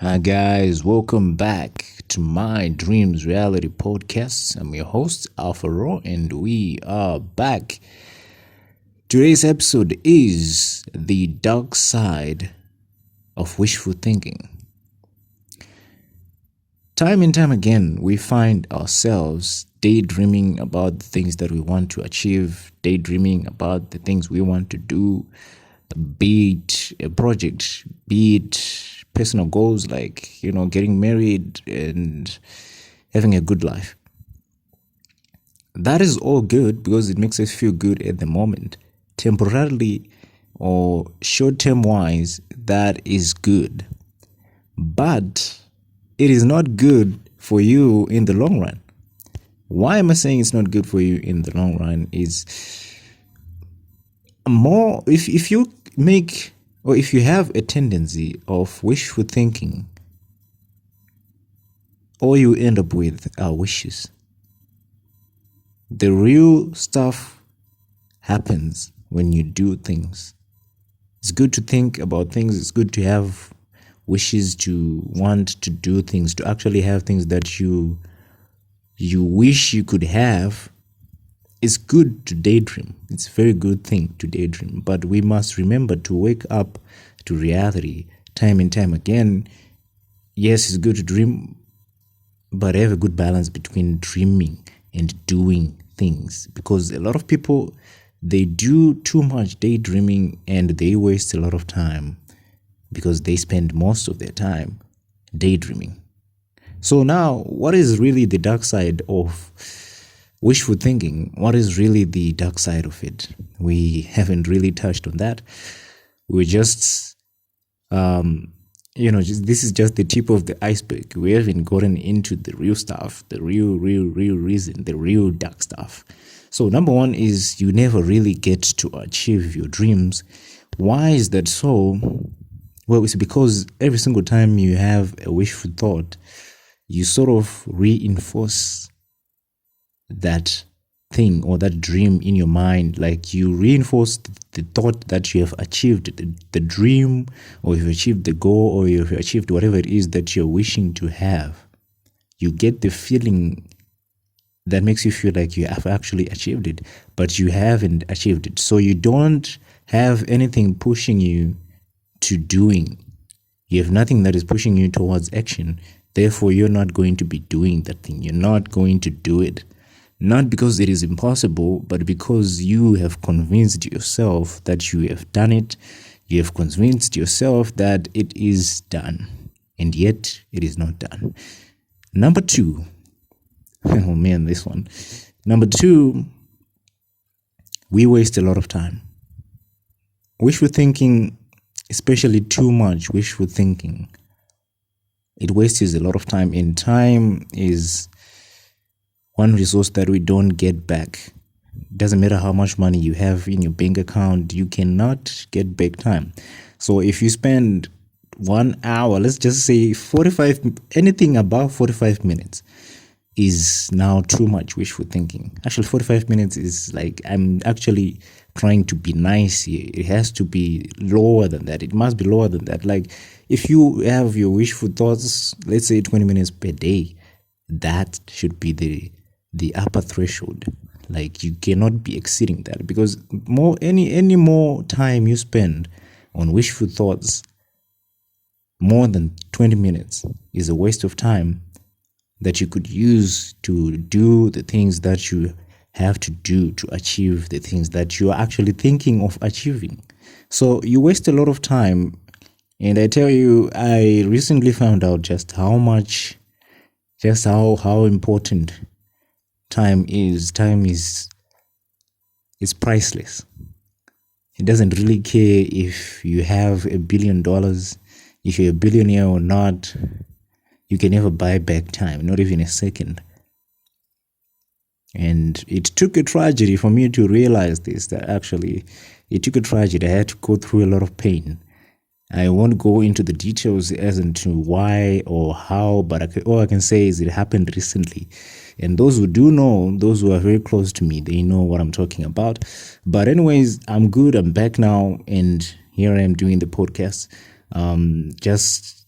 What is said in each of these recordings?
Hi guys, welcome back to my Dreams Reality Podcast. I'm your host, Alpha Raw, and we are back. Today's episode is the dark side of wishful thinking. Time and time again, we find ourselves daydreaming about the things that we want to achieve, daydreaming about the things we want to do, be it a project, be it personal goals like, getting married and having a good life. That is all good because it makes us feel good at the moment. Temporarily or short-term wise, that is good. But it is not good for you in the long run. Why am I saying it's not good for you in the long run is more if you make or if you have a tendency of wishful thinking, all you end up with are wishes. The real stuff happens when you do things. It's good to think about things. It's good to have wishes, to want to do things, to actually have things that you wish you could have. It's good to daydream. It's a very good thing to daydream. But we must remember to wake up to reality time and time again. Yes, it's good to dream, but have a good balance between dreaming and doing things. Because a lot of people, they do too much daydreaming and they waste a lot of time because they spend most of their time daydreaming. So now, what is really the dark side of wishful thinking? What is really the dark side of it? We haven't really touched on that. We're just, this is just the tip of the iceberg. We haven't gotten into the real stuff, the real reason, the real dark stuff. So number one is you never really get to achieve your dreams. Why is that so? Well, it's because every single time you have a wishful thought, you sort of reinforce that thing or that dream in your mind. Like you reinforce the thought that you have achieved the dream, or you've achieved the goal, or you've achieved whatever it is that you're wishing to have. You get the feeling that makes you feel like you have actually achieved it, but you haven't achieved it. So you don't have anything pushing you to doing. You have nothing that is pushing you towards action. Therefore, you're not going to be doing that thing. You're not going to do it. Not because it is impossible, but because you have convinced yourself that you have done it. You have convinced yourself that it is done. And yet, it is not done. Number two. Oh man, this one. Number two, we waste a lot of time. Wishful thinking, especially too much wishful thinking, it wastes a lot of time. And time is one resource that we don't get back. Doesn't matter how much money you have in your bank account, you cannot get back time. So if you spend 1 hour, let's just say 45, anything above 45 minutes is now too much wishful thinking. Actually, 45 minutes is like, I'm actually trying to be nice here. It has to be lower than that. It must be lower than that. Like if you have your wishful thoughts, let's say 20 minutes per day, that should be the upper threshold. Like you cannot be exceeding that, because any more time you spend on wishful thoughts, more than 20 minutes is a waste of time that you could use to do the things that you have to do to achieve the things that you are actually thinking of achieving. So you waste a lot of time. And I tell you, I recently found out just how important time is. Time is priceless. It doesn't really care if you have $1 billion, if you're a billionaire or not. You can never buy back time, not even a second. And it took a tragedy for me to realize this, that actually it took a tragedy. I had to go through a lot of pain. I won't go into the details as into why or how, but all I can say is it happened recently. And those who do know, those who are very close to me, they know what I'm talking about. But anyways, I'm good. I'm back now. And here I am doing the podcast. Just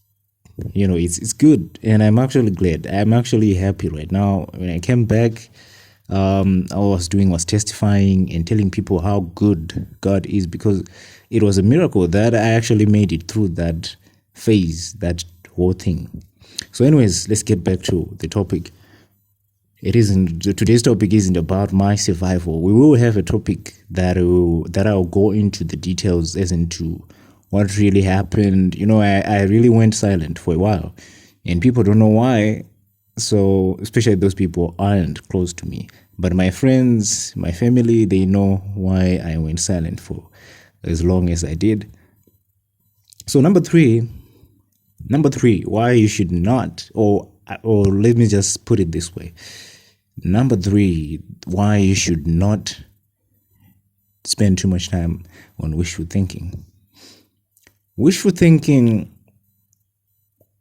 it's good, and I'm actually glad. I'm actually happy right now. When I came back, I was testifying and telling people how good God is, because it was a miracle that I actually made it through that phase, that whole thing. So, anyways, let's get back to the topic. Today's topic isn't about my survival. We will have a topic that I'll go into the details as into what really happened. I really went silent for a while, and people don't know why. So, especially those people aren't close to me, but my friends, my family, they know why I went silent for as long as I did. So, number three, why you should not, or let me just put it this way. Number three, why you should not spend too much time on wishful thinking. Wishful thinking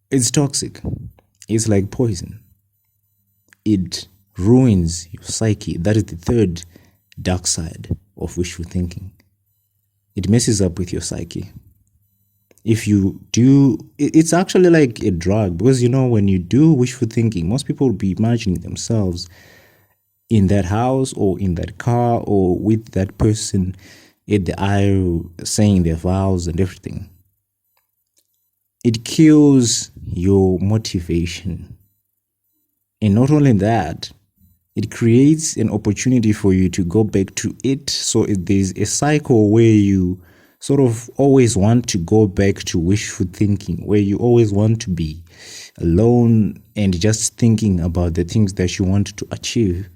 is toxic. It's like poison. It ruins your psyche. That is the third dark side of wishful thinking. It messes up with your psyche. If you do, it's actually like a drug, because when you do wishful thinking, most people will be imagining themselves in that house or in that car or with that person at the aisle saying their vows and everything. It kills your motivation. And not only that, it creates an opportunity for you to go back to it. So there's a cycle where you sort of always want to go back to wishful thinking, where you always want to be alone and just thinking about the things that you want to achieve,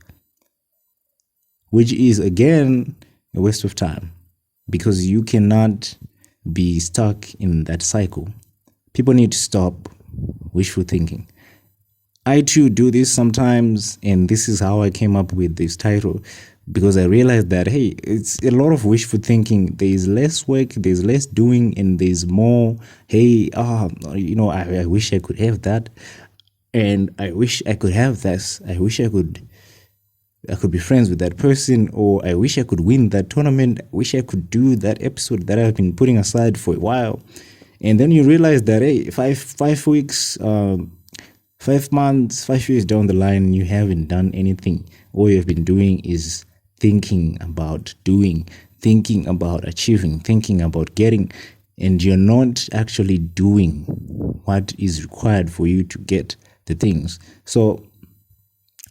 which is again a waste of time, because you cannot be stuck in that cycle. People need to stop wishful thinking. I too do this sometimes, and this is how I came up with this title, because I realized that, hey, it's a lot of wishful thinking. There is less work, there's less doing, and there's more, hey, I wish I could have that, and I wish I could have this. I wish I could be friends with that person, or I wish I could win that tournament. I wish I could do that episode that I've been putting aside for a while. And then you realize that, hey, 5 weeks, 5 months, 5 years down the line, you haven't done anything. All you've been doing is thinking about doing, thinking about achieving, thinking about getting, and you're not actually doing what is required for you to get the things. So,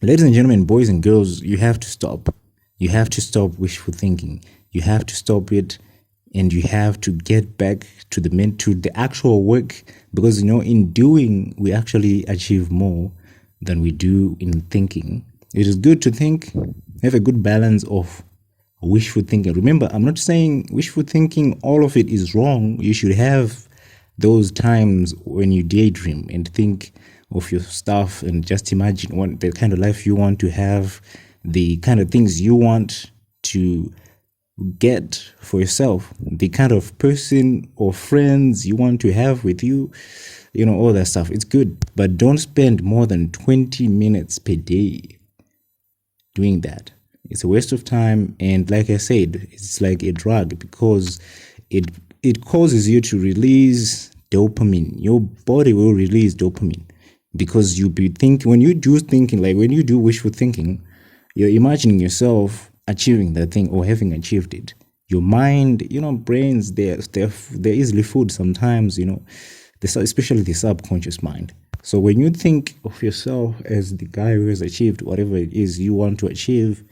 ladies and gentlemen, boys and girls, you have to stop. You have to stop wishful thinking. You have to stop it, and you have to get back to the actual work, because in doing we actually achieve more than we do in thinking. It is good to think, have a good balance of wishful thinking. Remember, I'm not saying wishful thinking, all of it is wrong. You should have those times when you daydream and think of your stuff and just imagine the kind of life you want to have, the kind of things you want to get for yourself, the kind of person or friends you want to have with you, all that stuff. It's good, but don't spend more than 20 minutes per day doing that. It's a waste of time, and like I said, it's like a drug, because it causes you to release dopamine. Your body will release dopamine, because you be thinking, when you do thinking, like when you do wishful thinking, you're imagining yourself achieving that thing or having achieved it. Your mind, brains, they're easily fooled sometimes, especially the subconscious mind. So when you think of yourself as the guy who has achieved whatever it is you want to achieve,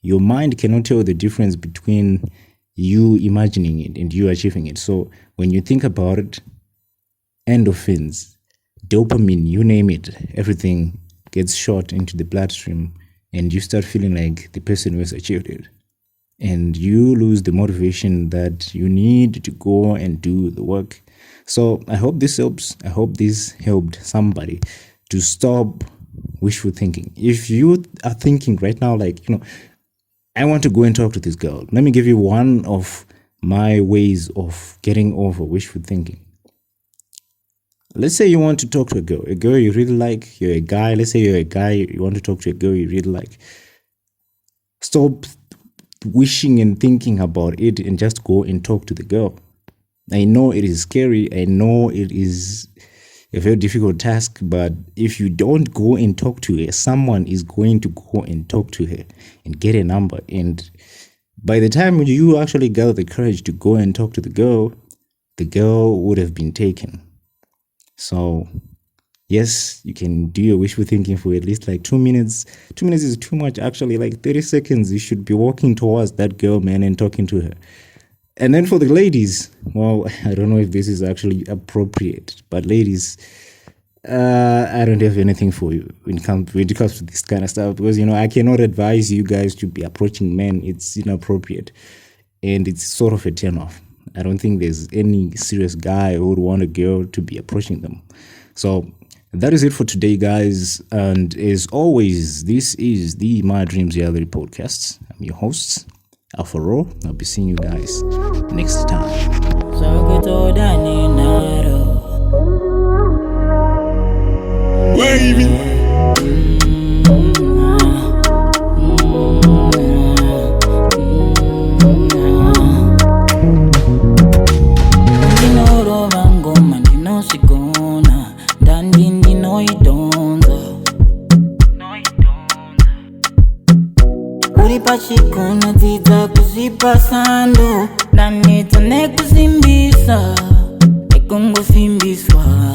your mind cannot tell the difference between you imagining it and you achieving it. So when you think about it, endorphins, dopamine, you name it, everything gets shot into the bloodstream, and you start feeling like the person who has achieved it. And you lose the motivation that you need to go and do the work. So I hope this helps. I hope this helped somebody to stop wishful thinking. If you are thinking right now, like, I want to go and talk to this girl, let me give you one of my ways of getting over wishful thinking. Let's say you want to talk to a girl you really like. You're a guy. Let's say you're a guy, you want to talk to a girl you really like. Stop wishing and thinking about it and just go and talk to the girl. I know it is scary. I know it is a very difficult task, but if you don't go and talk to her, someone is going to go and talk to her and get a number. And by the time you actually gather the courage to go and talk to the girl would have been taken. So yes, you can do your wishful thinking for at least like 2 minutes. 2 minutes is too much, actually. Like 30 seconds, you should be walking towards that girl, man, and talking to her. And then for the ladies, well, I don't know if this is actually appropriate, but ladies, I don't have anything for you when it comes to this kind of stuff, because, I cannot advise you guys to be approaching men. It's inappropriate, and it's sort of a turn-off. I don't think there's any serious guy who would want a girl to be approaching them. So that is it for today, guys. And as always, this is the My Dreams Reality Podcast. I'm your host, Alpha Raw. I'll be seeing you guys next time. Pachikuna tita kuzipasando Nanita nekuzimbisa Ekungo fimbiswa